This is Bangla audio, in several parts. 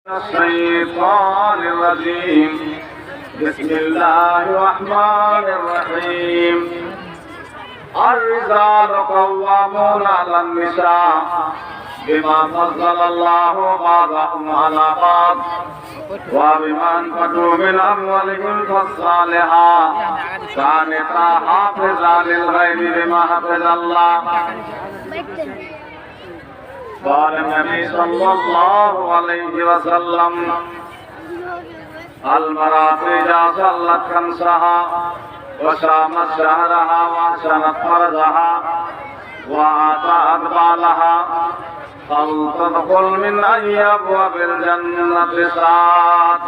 الشيطان الرجيم. بسم الله الرحمن الرحيم. الرجال قوامون على النساء بما فضل الله بعضهم على بعض وبما أنفقوا من أموالهم فالصالحات كانتا حافظا للغيب بما حفظ الله. قال النبي صلى الله عليه وسلم: المرأة إذا صلت خمسها وصامت شهرها وأحسنت فرجها وآتت بالها فلتدخل من أي أبواب الجنة شاءت.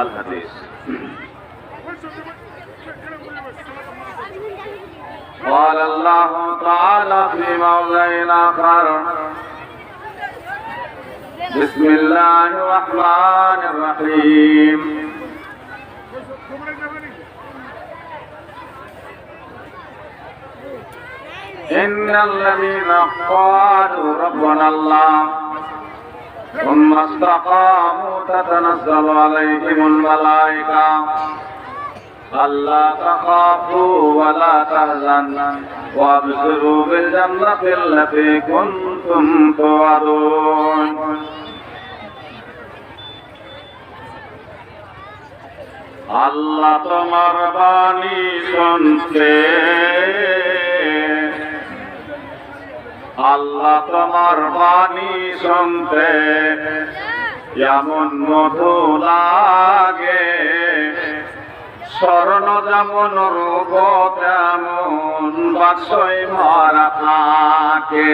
الحديث. قال الله تعالى في موضع آخر: بسم الله الرحمن الرحيم. إن الذين قالوا ربنا الله ثم استقاموا تتنزل عليهم الملائكة ألا تخافوا ولا تحزنوا وابشروا بالجنة التي كنتم توعدون. আল্লাহ তোমার বাণী শুনতে, আল্লাহ তোমার বাণী শুনতে এমন মধু লাগে, স্বর্ণ যেমন রূপ তেমন বাক্সই ভরা থাকে।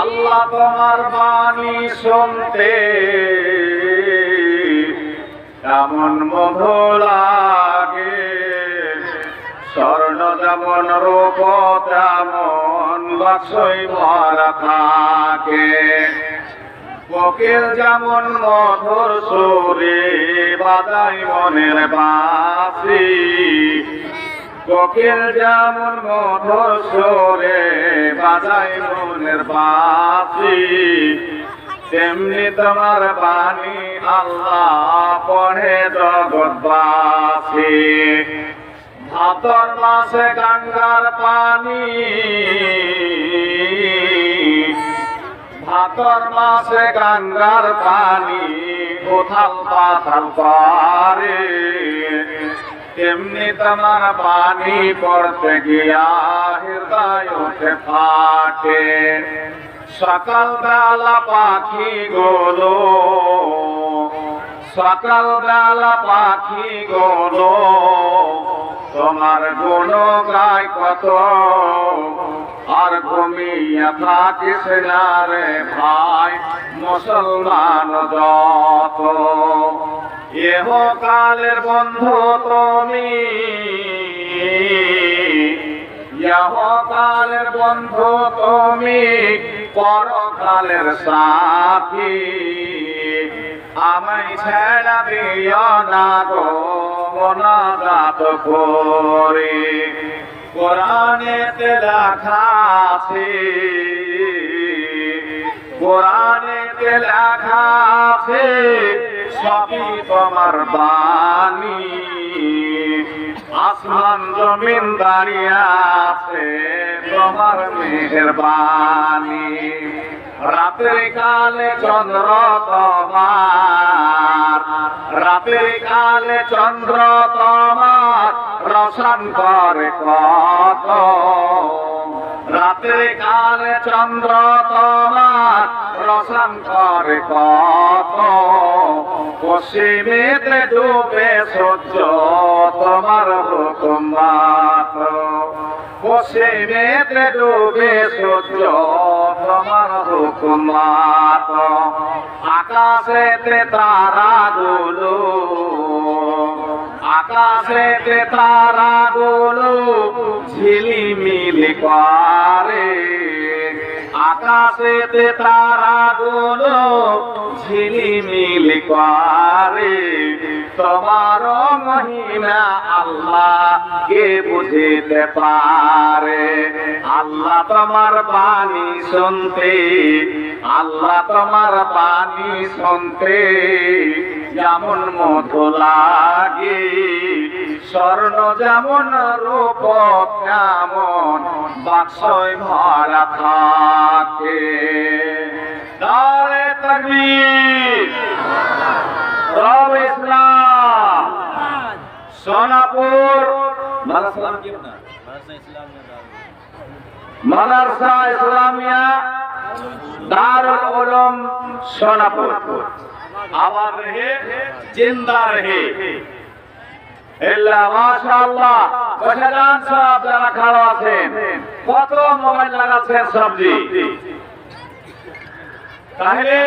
আল্লাহ তোমার বাণী শুনতে এমন মধু লাগে, স্বর্ণ যেমন রূপ তেমন বাক্সই ভরা থাকে। কোকিল যেমন মধুর সুরে বাজায় মনের বাঁশি, কোকিল যেমন মধুর সুরে বাজায় মনের বাঁশি, তেমনি তোমার বাণী আল্লাহ পড়ে জগৎবাসী। ভাদর মাসে গঙ্গার পানি, ভাদর মাসে গঙ্গার পানি উথাল পাথাল করে, তেমনি তোমার পানি পড়তে গিয়া হৃদয় ওঠে ফাটে। সকাল বেলা পাখি গুলো, সকাল বেলা পাখি গুলো তোমার গুণ গায় কত, আর ঘুমিয়ে থাকিস না রে ভাই মুসলমান যত। ইহকালের বন্ধু তুমি, ইহকালের বন্ধু তুমি, পরকালের সাথী। আমায় ছেড়া দিও না গো মোনাজাত করে, কোরআনেতে লেখা আছে, কোরআনেতে লেখা আছে সবই তোমার বাণী। আসমান জমিন দাঁড়িয়ে আছে তোমার মেহেরবানি। রাতের কালে চন্দ্র তোমার, রাতের কালে চন্দ্র তোমার রোশন করে কত। রাতের কালে চন্দ্র তোমার রোশন করে কত। পশ্চিমেতে ডুবে সূর্য তোমার হুকুম মাত্র, পশ্চিমেতে ডুবে সূর্য তোমার হুকুম মাত্র। আকাশেতে তারাগুলো, আকাশেতে তারাগুলো ঝিলিমিলি করে, আকাশেতে তারাগুলো ঝিলিমিলি করে। তোমার মহিমা আল্লাহ কে বুঝিতে পারে। আল্লাহ তোমার বাণী শুনতে, আল্লাহ তোমার বাণী শুনতে যেমন মধু লাগে, স্বর্ণ যেমন রূপ তেমন বাক্সয় ভরা থাকে। নারে তাকবীর, রব ইসলাম, সোনাপুর মাদ্রাসা ইসলামিয়া দারুল উলুম সোনাপুর আবার রহে, জিন্দা রহে। মাশাআল্লাহ, বসে যান সব যারা খাড়া আছেন। কত মোবাইল লাগাচ্ছেন সবজি। তাহলে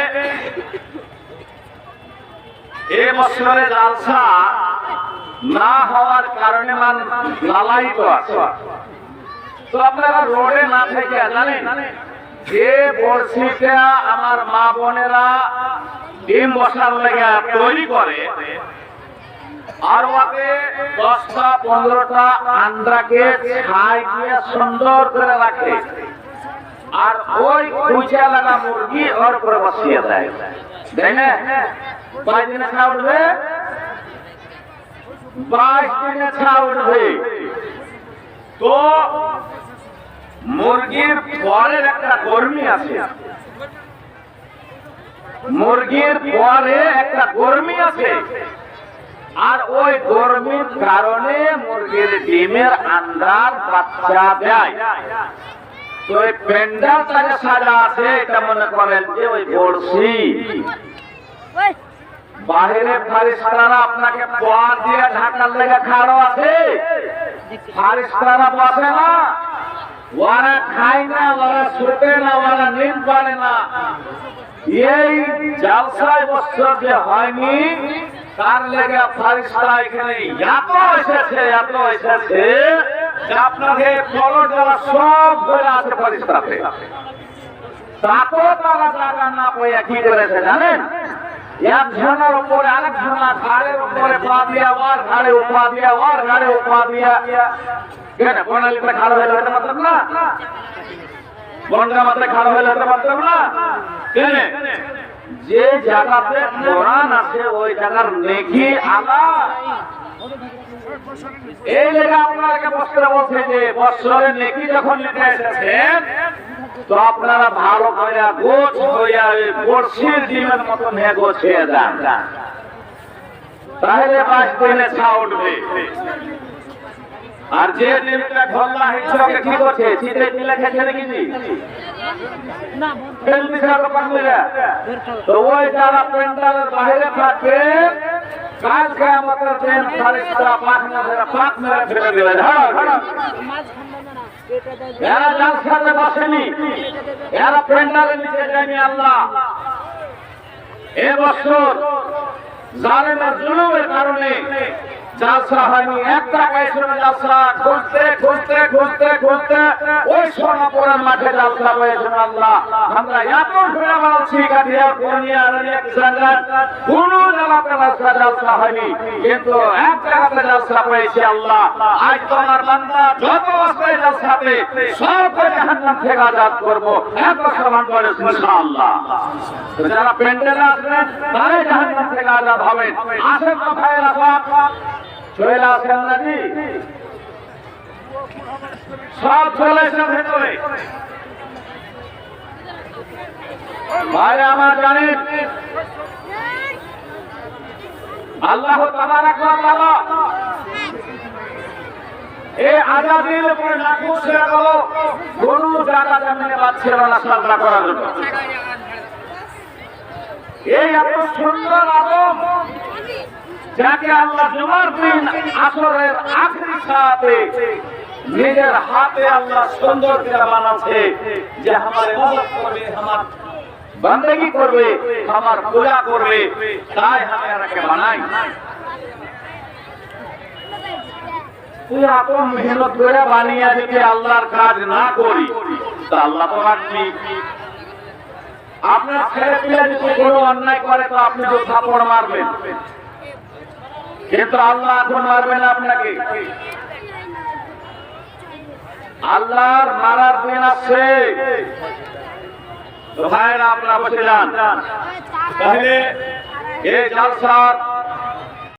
এই বছরে জালসা না হওয়ার কারণে লালায়িত আছে। তো আপনারা রোডে না থেকে জানেন যে বড়শিটা আমার মা বোনেরা ডিম বসার লেগে তৈরি করে, আর ওতে 10টা 15টা আন্ডাকে ছাই দিয়ে সুন্দর করে রাখে, আর ওই কুইচা লাগা মুরগি ওর উপরে বসিয়ে দেয়। তাই না? 22 দিনে ছা উঠবে, 22 দিনে ছা উঠবে। তো মুরগির পরের একটা কর্মী আছে, মুরগির পরে একটা কর্মী আছে, আর ওই গরমির কারণে মুরগির ডিমের আন্ডার বাচ্চা দেয়। তো ওই পেন্ডাল তাকে সাজা আছে, এটা মনে করেন যে ওই বড়শি। বাহিরে ফারিস্তারা আপনাকে পোয়া দিয়ে ঢাকার লেগে খাড়ো আছে, ফারিস্তারা বসে না, ওরা খায় না, ওরা শুতে না, ওরা নিম পারে না। এই জালসায় বছর যে হয়নি তার লেগে ফারিস্তারা এখানে এত এসেছে, এত এসেছে যে আপনাকে ফলন যারা সব ধরে আছে ফারিস্তাতে। তাতেও তারা জায়গা না পেয়ে কি করেছে জানেন? একজনের উপরে আরেক জনা ঘাড়ের উপরে পা দিয়া, ওর ঘাড়ে উপা দিয়া, ওর ঘাড়ে উপা দিয়া। কেন বনালিতে খাড়া হয়ে যেতে পারতাম না? বনগা মাত্রে খাড়া হয়ে যেতে পারতাম না? কেন? যে জায়গাতে কোরআন আছে ওই জায়গার নেকি আলা। এই লেগে আপনাকে বস্ত্র বলছে যে বৎসরের নেকি যখন লিখে এসেছেন, তো আপনারা ভালো করে গোছ হইয়া বর্ষির ডিমের মতন গোছিয়ে যান, তাহলে 22 দিনে ছা উঠবে। আর যে ডিমটা ঢোল্লা হিসেবে কি করছে, চিতে মিলে খেছে নাকি? তো ওই যারা পেন্ডালের বাইরে থাকবে, কালকে আমাদের ট্রেন ফারিস্তা পাক মেরে ফেলে দেবে। এরা জালসাতে বসেনি, এরা পেন্ডালের নিচে যায়নি। আল্লাহ এবছর জালেমের জুলুমের কারণে জালসা হয়নি। এক টাকায় শুনে জালসা খুঁজতে খুঁজতে খুঁজতে খুঁজতে ওই সোনাপুরের মাঠে জালসা পেয়েছেন। আল্লাহ আমরা এত ঘুরে বেড়াচ্ছি, কাঠিয়া পূর্ণিয়া রানিয়া কিষানগঞ্জ কোন জায়গাতে জালসা হয়নি, কিন্তু এক জায়গাতে জালসা পেয়েছি। আল্লাহ আজ তোমার বান্দা যত আসবে জালসাতে সবকে জাহান্নাম থেকে আজাদ করবো, এক সমান করে ইনশাআল্লাহ। যারা পেন্ডেলে আসবেন তারাই জাহান্নাম থেকে আজাদ হবেন। আসেন তো ভাইয়েরা সব চলে আসেন নাকি? সব চলে এসেন ভেতরে। ভাই আমার জানেন আল্লাহ তাবারাক ওয়া তাআলা এই আজাদির উপরে নাখুশ হয়ে গেল, কোন জায়গা জমিনে পাচ্ছিল না সাজদা করার জন্য। এই এত সুন্দর আদম যাকে আল্লাহ জুমার দিন আসরের আখরি সাথে নিজের হাতে আল্লাহ সুন্দর করে বানাচ্ছে যে আমার ইবাদত করবে, আমার বندگی করবে, আমার পূজা করবে, তাই আমি এটাকে বানাই। তুই এত মেহনত করে বানিয়ে যদি আল্লাহর কাজ না করি তা আল্লাহ তো রাখবি। আপনার ছেলে পিলে যদি কোনো অন্যায় করে তো আপনি তো থাপড় মারবেন, কিন্তু আল্লাহ এখন মারবে না আপনাকে। আল্লাহর মারার দিন আসছে। তো ভাইরা আপনারা বসে যান। তাহলে এই জলসার